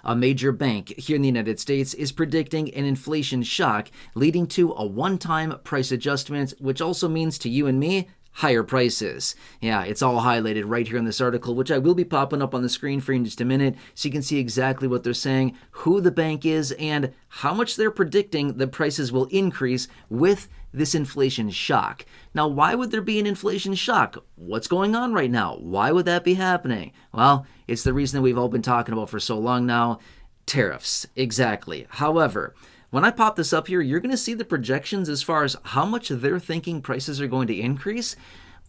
a major bank here in the United States, is predicting an inflation shock leading to a one-time price adjustment, which also means to you and me, higher prices. Yeah, it's all highlighted right here in this article, which I will be popping up on the screen for you in just a minute so you can see exactly what they're saying, who the bank is, and how much they're predicting the prices will increase with this inflation shock. Now, why would there be an inflation shock? What's going on right now? Why would that be happening? Well, it's the reason that we've all been talking about for so long now, tariffs. Exactly. However, when I pop this up here, you're going to see the projections as far as how much they're thinking prices are going to increase.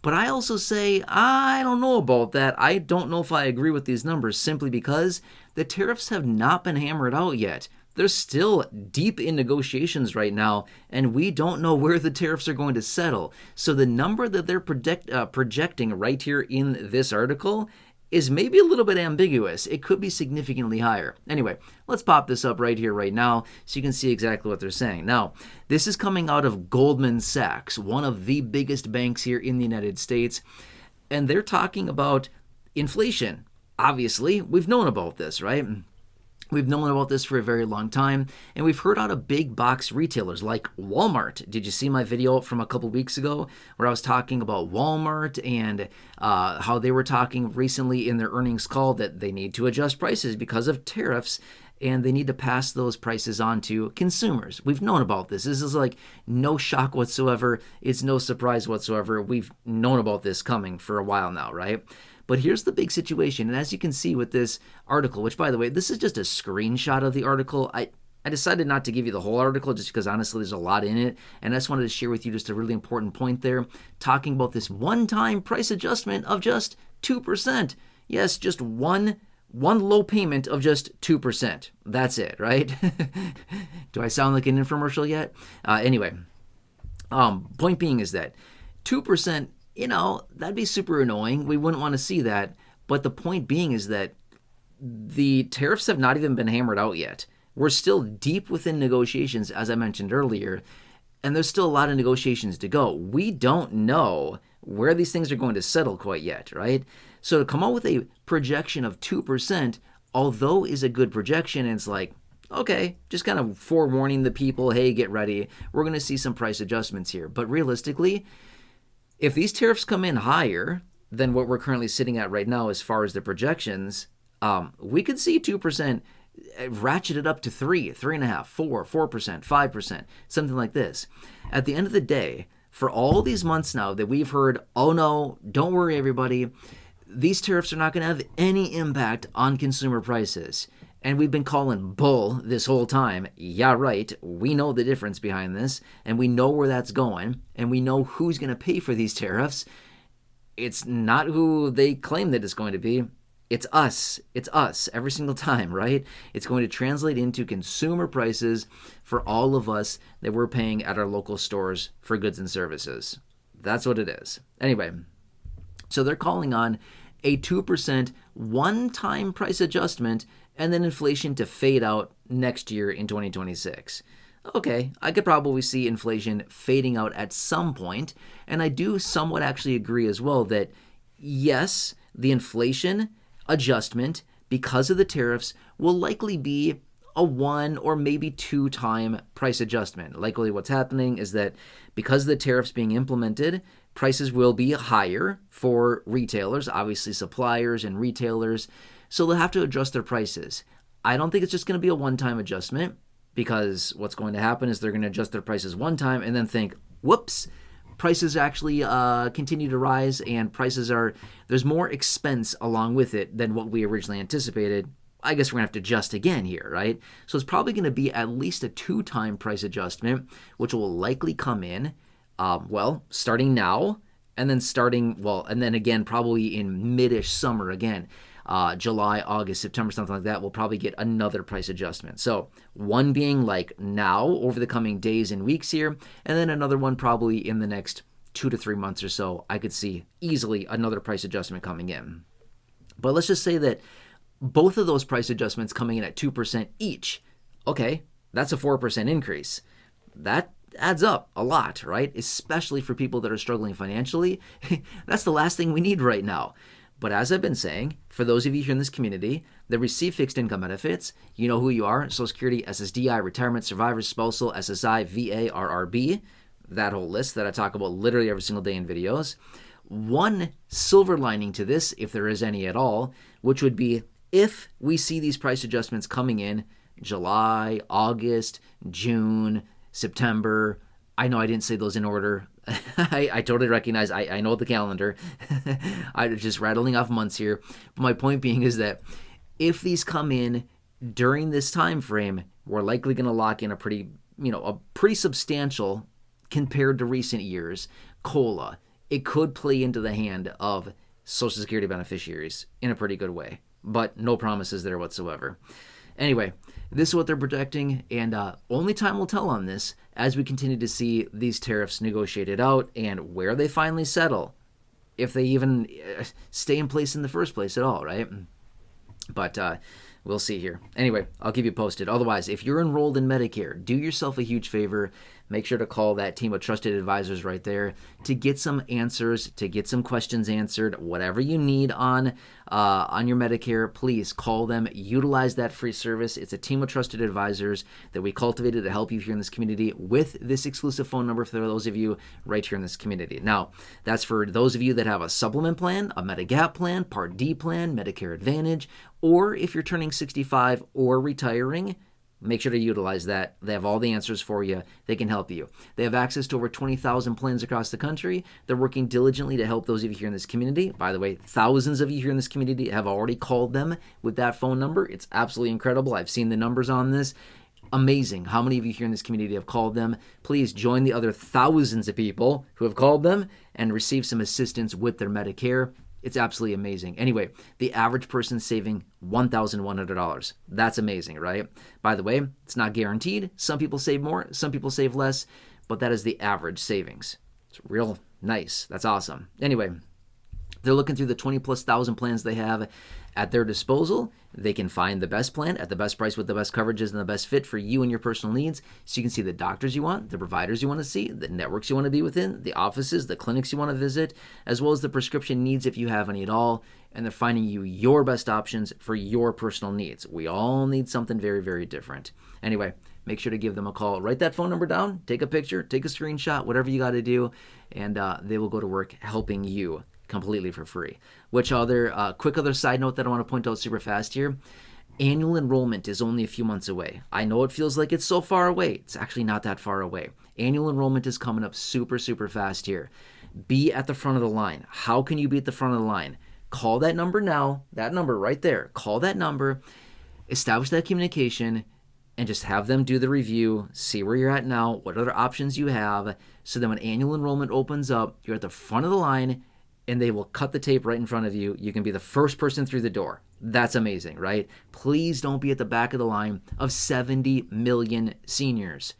But I also say, I don't know about that. I don't know if I agree with these numbers simply because the tariffs have not been hammered out yet. They're still deep in negotiations right now, and we don't know where the tariffs are going to settle. So the number that they're projecting right here in this article is maybe a little bit ambiguous. It could be significantly higher. Anyway, let's pop this up right here, right now, so you can see exactly what they're saying. Now, this is coming out of Goldman Sachs, one of the biggest banks here in the United States, and they're talking about inflation. Obviously, we've known about this, right? We've known about this for a very long time, and we've heard out of big box retailers like Walmart. Did you see my video from a couple weeks ago where I was talking about Walmart and how they were talking recently in their earnings call that they need to adjust prices because of tariffs and they need to pass those prices on to consumers? We've known about this. This is like no shock whatsoever. It's no surprise whatsoever. We've known about this coming for a while now, right? But here's the big situation, and as you can see with this article, which, by the way, this is just a screenshot of the article. I decided not to give you the whole article just because, honestly, there's a lot in it, and I just wanted to share with you just a really important point there, talking about this one-time price adjustment of just 2%. Yes, just one low payment of just 2%. That's it, right? Do I sound like an infomercial yet? Anyway, point being is that 2%, that'd be super annoying. We wouldn't want to see that. But the point being is that the tariffs have not even been hammered out yet. We're still deep within negotiations, as I mentioned earlier, and there's still a lot of negotiations to go. We don't know where these things are going to settle quite yet, right? So to come out with a projection of 2%, although is a good projection, and it's like, okay, just kind of forewarning the people, hey, get ready. We're going to see some price adjustments here. But realistically, if these tariffs come in higher than what we're currently sitting at right now as far as the projections, we could see 2% ratcheted up to 3, 3.5%, 4%, 5%, something like this. At the end of the day, for all these months now that we've heard, oh no, don't worry everybody, these tariffs are not going to have any impact on consumer prices. And we've been calling bull this whole time. Yeah, right. We know the difference behind this, and we know where that's going, and we know who's going to pay for these tariffs. It's not who they claim that it's going to be. It's us. It's us every single time, right? It's going to translate into consumer prices for all of us that we're paying at our local stores for goods and services. That's what it is. Anyway, so they're calling on a 2% one-time price adjustment and then inflation to fade out next year in 2026. Okay, I could probably see inflation fading out at some point, and I do somewhat actually agree as well that, yes, the inflation adjustment because of the tariffs will likely be a 1 or maybe 2-time price adjustment. Likely what's happening is that because of the tariffs being implemented, prices will be higher for retailers, obviously suppliers and retailers, so they'll have to adjust their prices. I don't think it's just going to be a one-time adjustment because what's going to happen is they're going to adjust their prices one time and then think, whoops, prices actually continue to rise and there's more expense along with it than what we originally anticipated. I guess we're going to have to adjust again here, right? So it's probably going to be at least a 2-time price adjustment, which will likely come in, starting now and then again probably in mid-ish summer again. July, August, September, something like that, we'll probably get another price adjustment. So one being like now over the coming days and weeks here, and then another one probably in the next 2 to 3 months or so. I could see easily another price adjustment coming in. But let's just say that both of those price adjustments coming in at 2% each. Okay, that's a 4% increase. That adds up a lot, right? Especially for people that are struggling financially. That's the last thing we need right now. But as I've been saying, for those of you here in this community that receive fixed income benefits, you know who you are: Social Security, SSDI, retirement, survivors, spousal, SSI, VA, RRB, that whole list that I talk about literally every single day in videos. One silver lining to this, if there is any at all, which would be if we see these price adjustments coming in July, August, June, September. I know I didn't say those in order. I totally recognize, I know the calendar. I'm just rattling off months here. But my point being is that if these come in during this time frame, we're likely going to lock in a pretty substantial, compared to recent years, COLA. It could play into the hand of Social Security beneficiaries in a pretty good way, but no promises there whatsoever. Anyway, this is what they're projecting, and only time will tell on this as we continue to see these tariffs negotiated out and where they finally settle, if they even stay in place in the first place at all, right? But we'll see here. Anyway, I'll keep you posted. Otherwise, if you're enrolled in Medicare, do yourself a huge favor. Make sure to call that team of trusted advisors right there to get some answers, to get some questions answered. Whatever you need on your Medicare, please call them. Utilize that free service. It's a team of trusted advisors that we cultivated to help you here in this community with this exclusive phone number for those of you right here in this community. Now, that's for those of you that have a supplement plan, a Medigap plan, Part D plan, Medicare Advantage, or if you're turning 65 or retiring, make sure to utilize that. They have all the answers for you. They can help you. They have access to over 20,000 plans across the country. They're working diligently to help those of you here in this community. By the way, thousands of you here in this community have already called them with that phone number. It's absolutely incredible. I've seen the numbers on this. Amazing how many of you here in this community have called them. Please join the other thousands of people who have called them and receive some assistance with their Medicare. It's absolutely amazing. Anyway, the average person saving $1,100. That's amazing, right? By the way, it's not guaranteed. Some people save more, some people save less, but that is the average savings. It's real nice. That's awesome. Anyway, they're looking through the 20,000+ plans they have at their disposal. They can find the best plan at the best price with the best coverages and the best fit for you and your personal needs. So you can see the doctors you want, the providers you want to see, the networks you want to be within, the offices, the clinics you want to visit, as well as the prescription needs if you have any at all. And they're finding you your best options for your personal needs. We all need something very, very different. Anyway, make sure to give them a call. Write that phone number down, take a picture, take a screenshot, whatever you got to do, and they will go to work helping you completely for free. Which quick other side note that I want to point out super fast here: annual enrollment is only a few months away. I know it feels like it's so far away. It's actually not that far away. Annual enrollment is coming up super, super fast here. Be at the front of the line. How can you be at the front of the line? Call that number now, that number right there. Call that number, establish that communication, and just have them do the review, see where you're at now, what other options you have, so that when annual enrollment opens up, you're at the front of the line, and they will cut the tape right in front of you. You can be the first person through the door. That's amazing, right? Please don't be at the back of the line of 70 million seniors.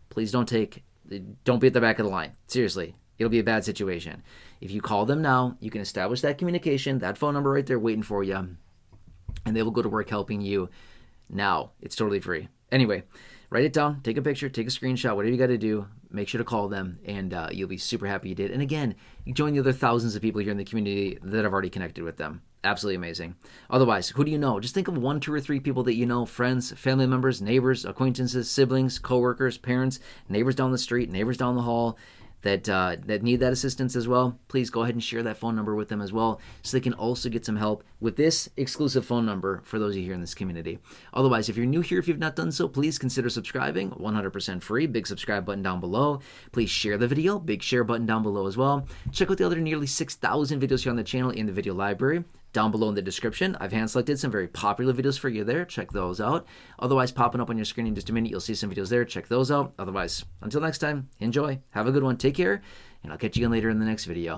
Please don't be at the back of the line. Seriously, it'll be a bad situation. If you call them now, you can establish that communication, that phone number right there waiting for you, and they will go to work helping you now. It's totally free. Anyway, write it down, take a picture, take a screenshot, whatever you got to do. Make sure to call them, and you'll be super happy you did. And again, you join the other thousands of people here in the community that have already connected with them. Absolutely amazing. Otherwise, who do you know? Just think of 1, 2, or 3 people that you know: friends, family members, neighbors, acquaintances, siblings, coworkers, parents, neighbors down the street, neighbors down the hall, that need that assistance as well. Please go ahead and share that phone number with them as well, so they can also get some help with this exclusive phone number for those of you here in this community. Otherwise, if you're new here, if you've not done so, please consider subscribing. 100% free. Big subscribe button down below. Please share the video. Big share button down below as well. Check out the other nearly 6,000 videos here on the channel in the video library. Down below in the description, I've hand selected some very popular videos for you there. Check those out. Otherwise, popping up on your screen in just a minute, you'll see some videos there. Check those out. Otherwise, until next time, enjoy. Have a good one. Take care, and I'll catch you again later in the next video.